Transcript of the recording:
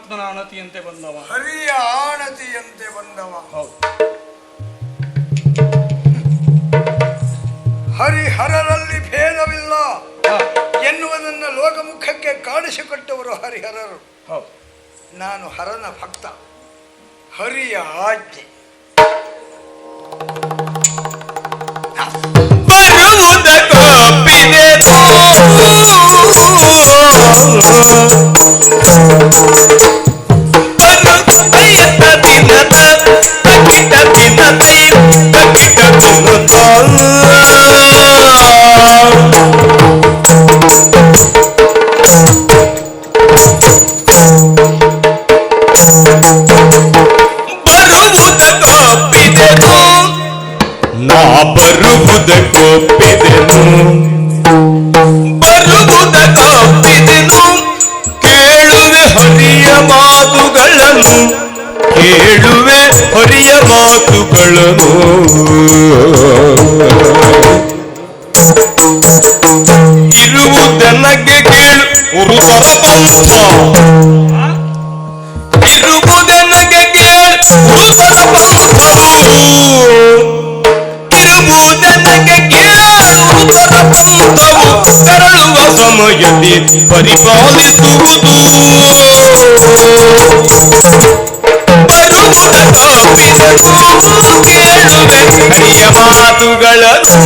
ಪರಮಾತ್ಮನ ಅಣತಿಯಂತೆ ಬಂದವ, ಹರಿಯ ಆಣತಿಯಂತೆ ಬಂದವ. ಹೌದು. ಹರಿಹರರಲ್ಲಿ ಭೇದವಿಲ್ಲ ಎನ್ನುವುದನ್ನು ಲೋಕಮುಖಕ್ಕೆ ಕಾಣಿಸಿಕೊಟ್ಟವರು ಹರಿಹರರು. ಹೌದು. ನಾನು ಹರನ ಭಕ್ತ. ಹರಿಯ ಆಜ್ಞೆ ಬರುವುದಕ್ಕೊಪ್ಪಿದೆನು, ಕೇಳುವೆ ಹರಿಯ ಮಾತುಗಳನ್ನು, ಕೇಳುವೆ ಹರಿಯ ಮಾತುಗಳನ್ನು. ಇರುವುದೆನಗೆ ಕೇಳು ಉರುತರ ಪಂಥ, ಇರುವುದೆನಗೆ ಕೇಳು ಉರುತರ ಪಂಥವು, ಇರುವುದೆನಗೆ ಕೇಳುವುದರ ಪಂಥವು ಕರಳುವ ಸಮಯದಿ ಪರಿಪಾಲಿಸುವುದು. ಬರುವುದಕ್ಕೊಪ್ಪಿದೆನು, ಕೇಳುವೆ ಹರಿಯ ಮಾತುಗಳನ್ನು.